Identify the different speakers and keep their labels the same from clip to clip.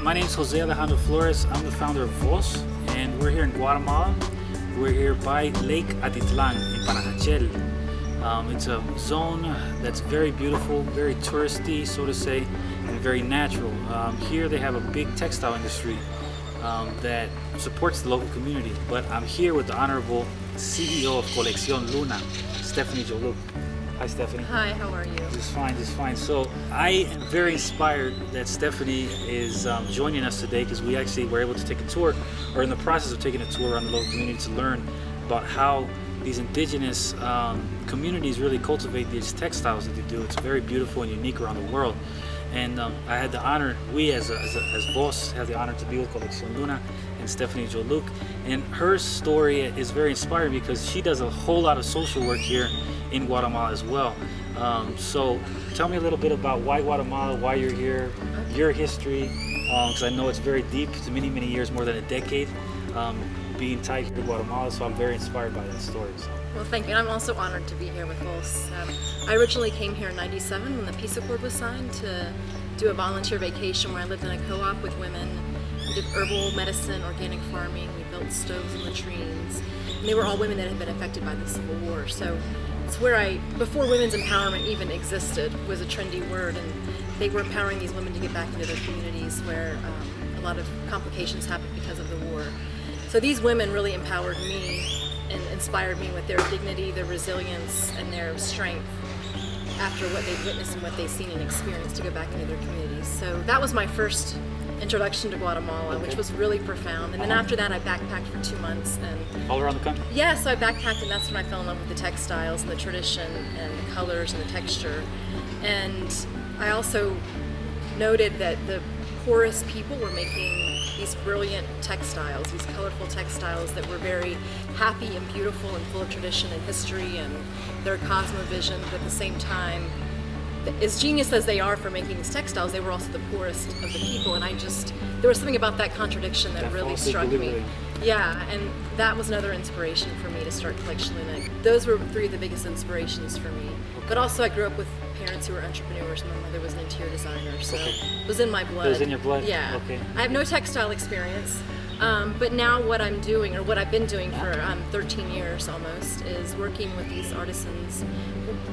Speaker 1: My name is Jose Alejandro Flores. I'm the founder of VOS, and we're here in Guatemala. We're here by Lake Atitlan in Panajachel. It's a zone that's very beautiful, very touristy, so to say, and very natural. Here they have a big textile industry that supports the local community. But I'm here with the Honorable CEO of Colección Luna, Stephanie Jolluck. Hi, Stephanie.
Speaker 2: Hi, how are you?
Speaker 1: Just fine, just fine. So I am very inspired that Stephanie is joining us today, because we actually were able to take a tour, or in the process of taking a tour around the local community to learn about how these indigenous communities really cultivate these textiles that they do. It's very beautiful and unique around the world. And I had the honor, we as VOS have the honor to be with Colección Luna and Stephanie Jolluck. And her story is very inspiring because she does a whole lot of social work here in Guatemala as well. So tell me a little bit about why Guatemala, why you're here, your history, because I know it's very deep. It's many, many years, more than a decade, being tied to Guatemala. So I'm very inspired by that story. So.
Speaker 2: Well, thank you. And I'm also honored to be here with VOS. I originally came here in '97 when the Peace Accord was signed to do a volunteer vacation where I lived in a co-op with women. We did herbal medicine, organic farming. We built stoves and latrines. And they were all women that had been affected by the Civil War. So it's where before women's empowerment even existed, was a trendy word, and they were empowering these women to get back into their communities where a lot of complications happened because of the war. So these women really empowered me and inspired me with their dignity, their resilience, and their strength after what they'd witnessed and what they've seen and experienced to go back into their communities. So that was my first introduction to Guatemala, which was really profound. And then after that, I backpacked for 2 months. And
Speaker 1: all around the country?
Speaker 2: Yeah, so I backpacked, and that's when I fell in love with the textiles and the tradition and the colors and the texture. And I also noted that the poorest people were making these brilliant textiles, these colorful textiles that were very happy and beautiful and full of tradition and history and their cosmovision, but at the same time, as genius as they are for making these textiles, they were also the poorest of the people. And there was something about that contradiction that really struck me. Yeah, and that was another inspiration for me to start Colección Luna. Those were 3 of the biggest inspirations for me. But also I grew up with parents who were entrepreneurs. My mother was an interior designer, so it was in my blood.
Speaker 1: It was in your blood?
Speaker 2: Yeah.
Speaker 1: Okay.
Speaker 2: I have no textile experience, but now what I'm doing, or what I've been doing for 13 years almost, is working with these artisans,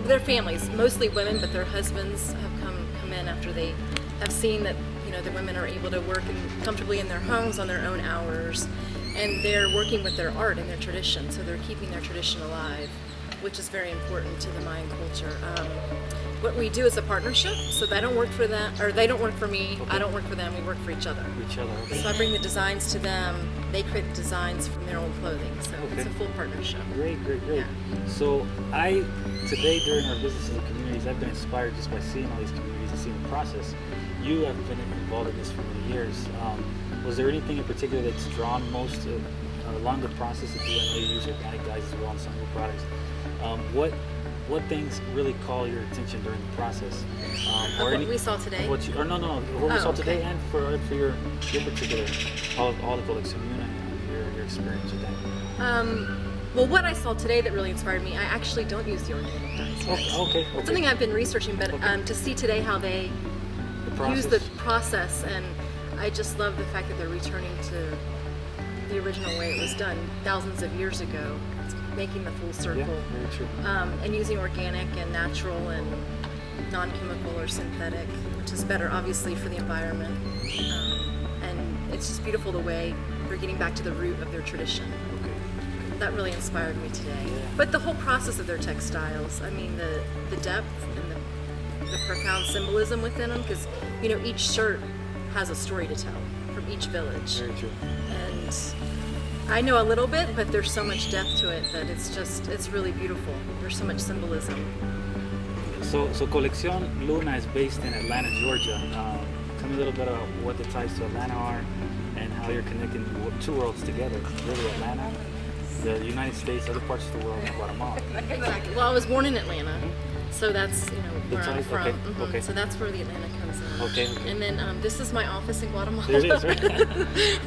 Speaker 2: their families, mostly women, but their husbands have come in after they have seen that the women are able to work comfortably in their homes on their own hours, and they're working with their art and their tradition, so they're keeping their tradition alive, which is very important to the Mayan culture. What we do is a partnership, so they don't work for them, or they don't work for me, I don't work for them, we work for each other.
Speaker 1: Okay.
Speaker 2: So I bring the designs to them, they create the designs from their own clothing, so it's a full partnership.
Speaker 1: Great.
Speaker 2: Yeah.
Speaker 1: So today during our visits to the communities, I've been inspired just by seeing all these communities and seeing the process. You have been involved in this for many years. Was there anything in particular that's drawn most along the process? If you know you use organic dyes as well in some of your products, what things really call your attention during the process?
Speaker 2: What we saw today?
Speaker 1: What we saw today, and for your particular, all the Colección Luna and your experience with that.
Speaker 2: Well, what I saw today that really inspired me, I actually don't use the organic dyes.
Speaker 1: Okay.
Speaker 2: It's something I've been researching, but to see today how they use the process, and I just love the fact that they're returning to the original way it was done thousands of years ago. It's making the full circle.
Speaker 1: Yeah, very true.
Speaker 2: And using organic and natural and non-chemical or synthetic, which is better obviously for the environment. And it's just beautiful the way they're getting back to the root of their tradition. That really inspired me today.
Speaker 1: Yeah.
Speaker 2: But the whole process of their textiles, I mean the depth and the profound symbolism within them, because each shirt has a story to tell from each village.
Speaker 1: Very true.
Speaker 2: And I know a little bit, but there's so much depth to it that it's really beautiful. There's so much symbolism.
Speaker 1: So Colección Luna is based in Atlanta, Georgia. Tell me a little bit about what the ties to Atlanta are and how you're connecting 2 worlds together. Really, Atlanta, the United States, other parts of the world, and Guatemala.
Speaker 2: Exactly. Well, I was born in Atlanta, so that's where I'm from.
Speaker 1: Okay.
Speaker 2: So that's where the Atlanta comes in.
Speaker 1: Okay.
Speaker 2: And then this is my office in Guatemala.
Speaker 1: There it is, right?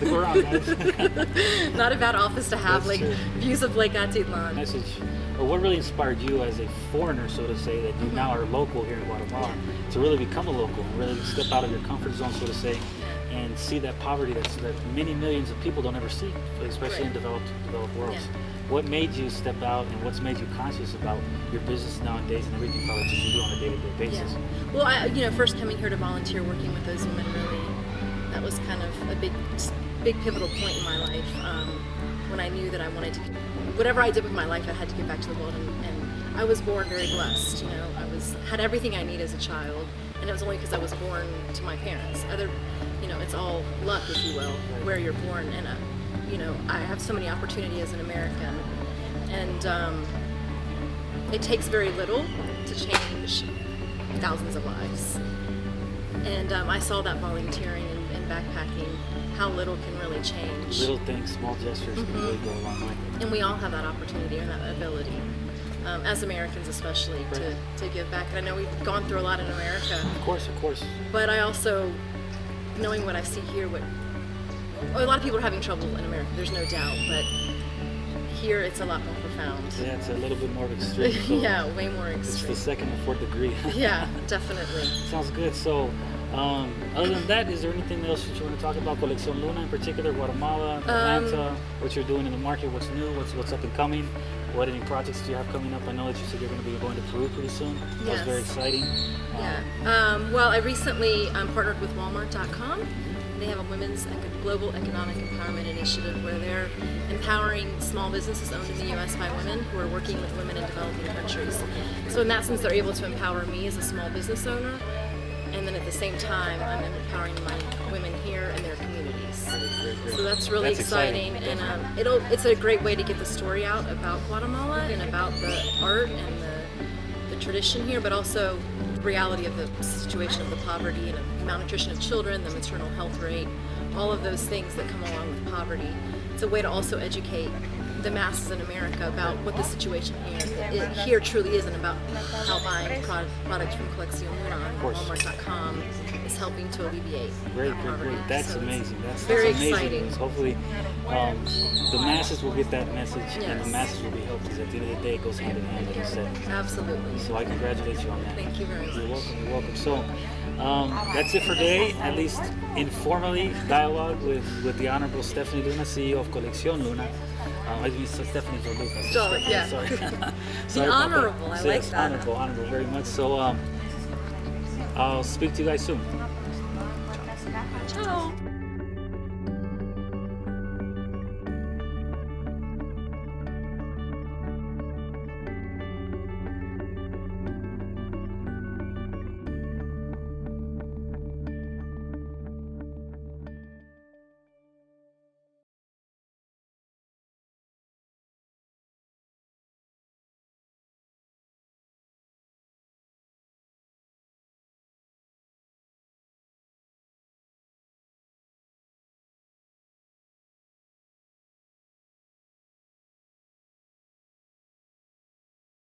Speaker 1: We're on, guys.
Speaker 2: Not a bad office to have,
Speaker 1: That's true.
Speaker 2: views of Lake Atitlan.
Speaker 1: Message. Well, what really inspired you as a foreigner, so to say, that you now are local here in Guatemala, to really become a local, really step out of your comfort zone, so to say, and see that poverty that many millions of people don't ever see, especially in
Speaker 2: Right.
Speaker 1: developed worlds.
Speaker 2: Yeah.
Speaker 1: What made you step out, and what's made you conscious about your business nowadays and everything probably that you do on a day-to-day basis?
Speaker 2: Yeah. Well, first coming here to volunteer, working with those women, really, that was kind of a big pivotal point in my life. When I knew that I wanted to, whatever I did with my life, I had to give back to the world. And I was born very blessed. I had everything I need as a child, and it was only because I was born to my parents. It's all luck, if you will, where you're born. And I have so many opportunities as an American, and it takes very little to change thousands of lives. And I saw that volunteering and backpacking, how little can really change.
Speaker 1: Little things, small gestures can really go a long way.
Speaker 2: And we all have that opportunity and that ability, as Americans especially, to give back. And I know we've gone through a lot in America.
Speaker 1: Of course.
Speaker 2: But I also, knowing what I see here, a lot of people are having trouble in America, there's no doubt, but here it's a lot more profound.
Speaker 1: Yeah, it's a little bit more extreme. So
Speaker 2: Yeah, way more
Speaker 1: it's
Speaker 2: extreme.
Speaker 1: the second and fourth degree.
Speaker 2: Yeah, definitely.
Speaker 1: Sounds good. So, other than that, is there anything else that you want to talk about? Colección Luna in particular, Guatemala, Atlanta, what you're doing in the market, what's new, what's up and coming, what any projects do you have coming up? I know that you said you're going to be going to Peru pretty soon. That's
Speaker 2: Yes.
Speaker 1: very exciting.
Speaker 2: Well, I recently partnered with Walmart.com. They have a women's global economic empowerment initiative where they're empowering small businesses owned in the U.S. by women who are working with women in developing countries. So in that sense, they're able to empower me as a small business owner, and then at the same time, I'm empowering my women here and their communities.
Speaker 1: Great.
Speaker 2: So that's really exciting, and it's a great way to get the story out about Guatemala and about the art and the tradition here, but also the reality of the situation of the poverty and of malnutrition of children, the maternal health rate, all of those things that come along with poverty. It's a way to also educate the masses in America about what the situation here truly is, and about how buying products from Colección Luna on Walmart.com is helping to alleviate
Speaker 1: Great.
Speaker 2: poverty.
Speaker 1: That's
Speaker 2: So it's
Speaker 1: amazing. That's
Speaker 2: very
Speaker 1: amazing
Speaker 2: exciting.
Speaker 1: news. Hopefully, the masses will get that message, and the
Speaker 2: Yes.
Speaker 1: masses will be helped, because at the end of the day, it goes hand in hand, like you said.
Speaker 2: Absolutely.
Speaker 1: So I congratulate you on that.
Speaker 2: Thank you very much.
Speaker 1: You're welcome. So that's it for today, at least informally, dialogue with the Honorable Stephanie Luna, CEO of Colección Luna. I mean, Stephanie Jolluck.
Speaker 2: Jolluck, yeah.
Speaker 1: Sorry.
Speaker 2: The
Speaker 1: Sorry about that.
Speaker 2: Honorable, I
Speaker 1: So,
Speaker 2: like
Speaker 1: yes,
Speaker 2: that.
Speaker 1: Honorable very much. So I'll speak to you guys soon.
Speaker 2: Ciao.